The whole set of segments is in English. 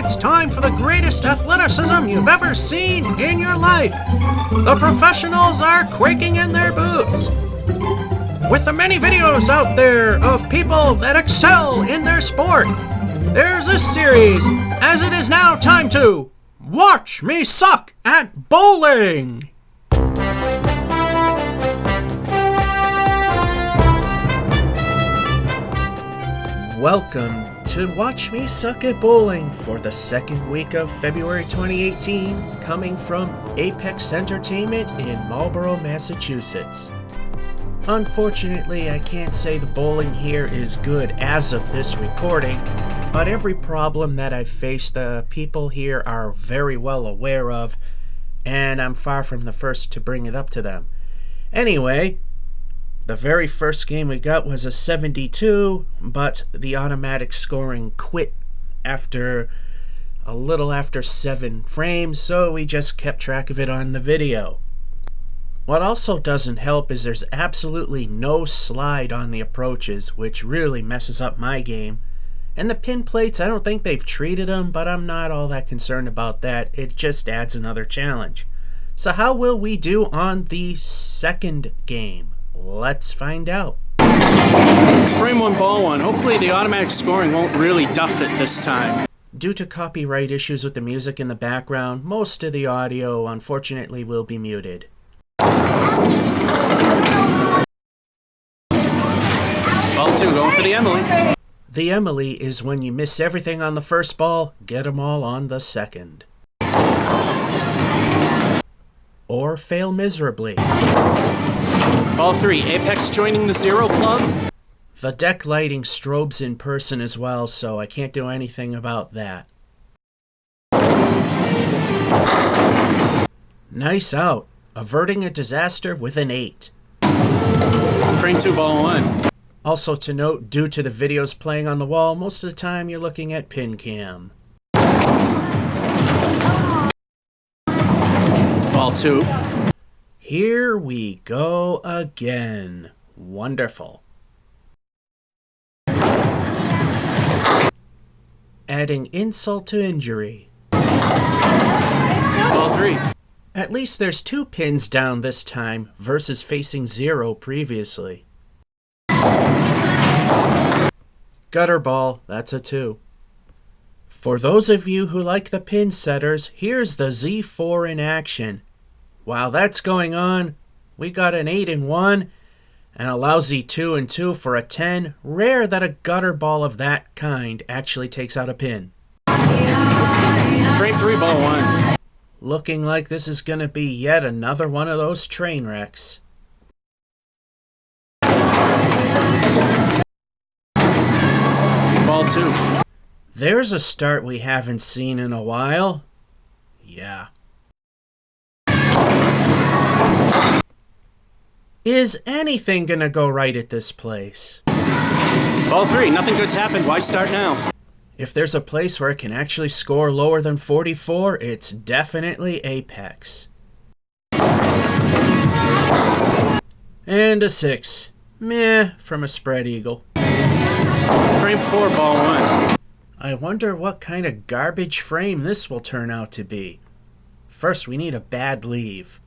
It's time for the greatest athleticism you've ever seen in your life. The professionals are quaking in their boots. With the many videos out there of people that excel in their sport, there's a series, as it is now time to Watch Me Suck at Bowling! Welcome to Watch Me Suck at Bowling for the second week of February 2018, coming from Apex Entertainment in Marlborough, Massachusetts. Unfortunately, I can't say the bowling here is good as of this recording, but every problem that I've faced, the people here are very well aware of, and I'm far from the first to bring it up to them. Anyway, the very first game we got was a 72, but the automatic scoring quit after a little after 7 frames, so we just kept track of it on the video. What also doesn't help is there's absolutely no slide on the approaches, which really messes up my game. And the pin plates, I don't think they've treated them, but I'm not all that concerned about that. It just adds another challenge. So how will we do on the second game? Let's find out. Frame 1, ball 1. Hopefully the automatic scoring won't really duff it this time. Due to copyright issues with the music in the background, most of the audio unfortunately will be muted. Ball 2, going for the Emily. The Emily is when you miss everything on the first ball, get them all on the second. Or fail miserably. Ball 3, Apex joining the Zero Club. The deck lighting strobes in person as well, so I can't do anything about that. Nice out. Averting a disaster with an 8. Frame 2, ball 1. Also to note, due to the videos playing on the wall, most of the time you're looking at pin cam. Ball 2. Here we go again. Wonderful. Adding insult to injury. Ball 3. At least there's 2 pins down this time versus facing 0 previously. Gutter ball, that's a 2. For those of you who like the pin setters, here's the Z4 in action. While that's going on, we got an 8 and 1, and a lousy 2 and 2 for a 10. Rare that a gutter ball of that kind actually takes out a pin. Frame 3, ball 1. Looking like this is going to be yet another one of those train wrecks. Ball 2. There's a start we haven't seen in a while. Yeah. Is anything gonna go right at this place? Ball 3, nothing good's happened. Why start now? If there's a place where it can actually score lower than 44, it's definitely Apex. And a 6. Meh, from a spread eagle. Frame 4, ball 1. I wonder what kind of garbage frame this will turn out to be. First, we need a bad leave.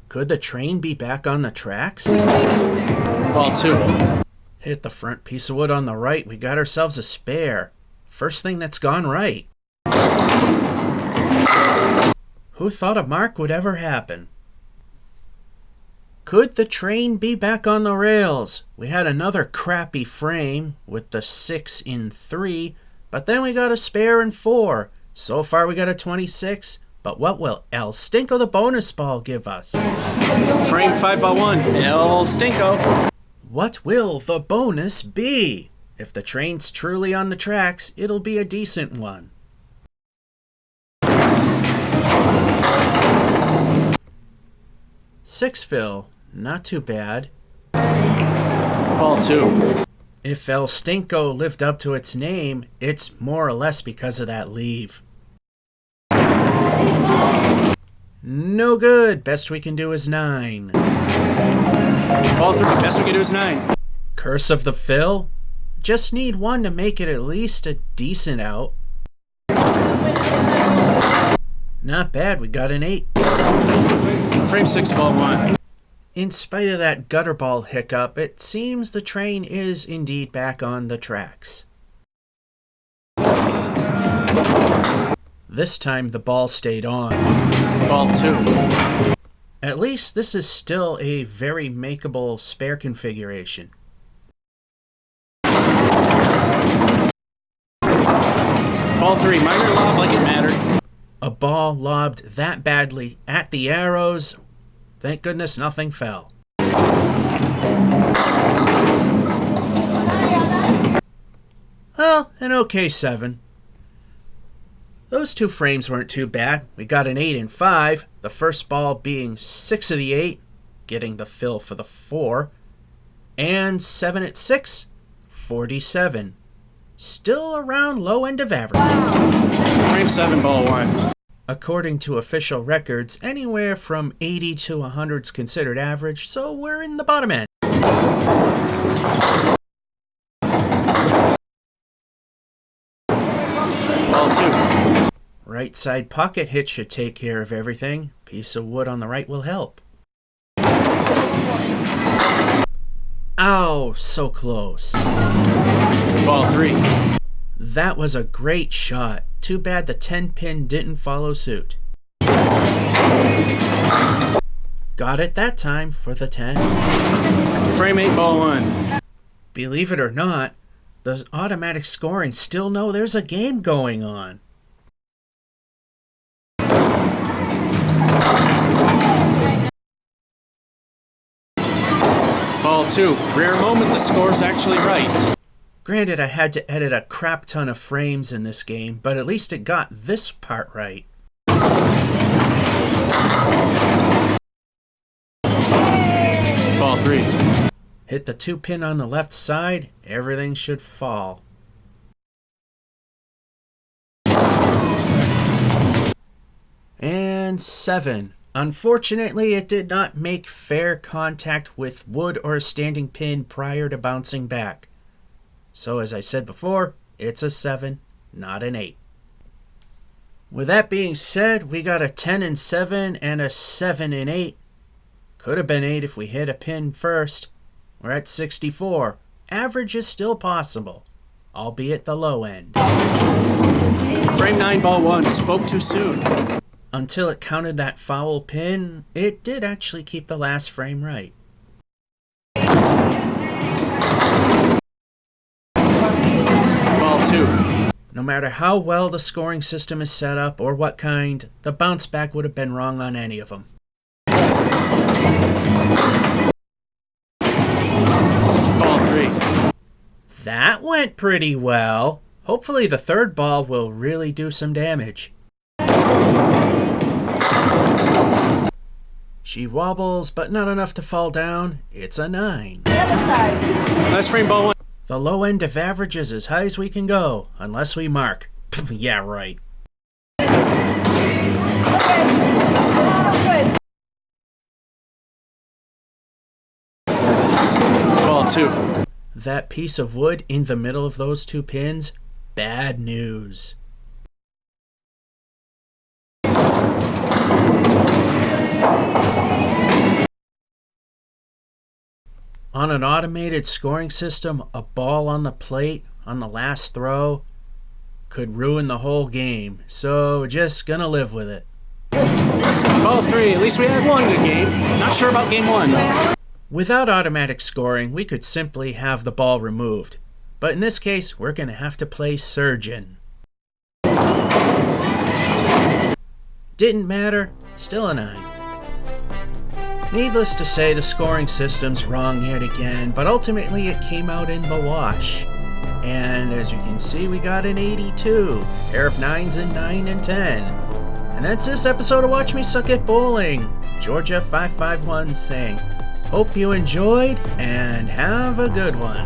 Could the train be back on the tracks? Ball 2. Hit the front piece of wood on the right. We got ourselves a spare. First thing that's gone right. Who thought a mark would ever happen? Could the train be back on the rails? We had another crappy frame with the 6 in 3, but then we got a spare in 4. So far we got a 26, but what will El Stinko the bonus ball give us? Frame 5, ball 1. El Stinko. What will the bonus be? If the train's truly on the tracks, it'll be a decent one. Six fill, not too bad. Ball 2. If El Stinko lived up to its name, it's more or less because of that leave. No good. Best we can do is 9. Ball 3. Best we can do is 9. Curse of the fill? Just need one to make it at least a decent out. Not bad, we got an 8. Frame 6, ball 1. In spite of that gutter ball hiccup, it seems the train is indeed back on the tracks. This time the ball stayed on. Ball 2. At least this is still a very makeable spare configuration. Ball 3, minor lob like it mattered. A ball lobbed that badly at the arrows. Thank goodness nothing fell. Well, an okay 7. Those 2 frames weren't too bad. We got an 8 and 5, the first ball being 6 of the 8, getting the fill for the 4, and 7 at 6, 47. Still around low end of average. Frame 7, ball 1. According to official records, anywhere from 80 to 100 is considered average, so we're in the bottom end. Ball 2. Right side pocket hit should take care of everything. Piece of wood on the right will help. Ow, so close. Ball 3. That was a great shot. Too bad the 10-pin didn't follow suit. Got it that time for the 10. Frame 8, ball 1. Believe it or not, the automatic scoring still know there's a game going on. Ball 2. Rare moment the score's actually right. Granted, I had to edit a crap ton of frames in this game, but at least it got this part right. Ball 3. Hit the 2-pin on the left side, everything should fall. And 7. Unfortunately, it did not make fair contact with wood or a standing pin prior to bouncing back. So as I said before, it's a 7, not an 8. With that being said, we got a 10 and 7 and a 7 and 8. Could have been 8 if we hit a pin first. We're at 64. Average is still possible, albeit the low end. Frame 9, ball 1. Spoke too soon. Until it counted that foul pin, it did actually keep the last frame right. Ball 2. No matter how well the scoring system is set up or what kind, the bounce back would have been wrong on any of them. Ball 3. That went pretty well. Hopefully the third ball will really do some damage. She wobbles, but not enough to fall down. It's a 9. The other side. Last frame, ball 1. The low end of average is as high as we can go, unless we mark. Yeah, right. Okay. Ball 2. That piece of wood in the middle of those 2 pins, bad news. On an automated scoring system, a ball on the plate on the last throw could ruin the whole game, so just gonna live with it. Ball 3. At least we had one good game. Not sure about game 1, though. Without automatic scoring, we could simply have the ball removed. But in this case, we're gonna have to play surgeon. Didn't matter, still a 9. Needless to say, the scoring system's wrong yet again, but ultimately it came out in the wash. And as you can see, we got an 82, pair of 9s and 9 and 10. And that's this episode of Watch Me Suck at Bowling. Georgia 551 saying, hope you enjoyed and have a good one.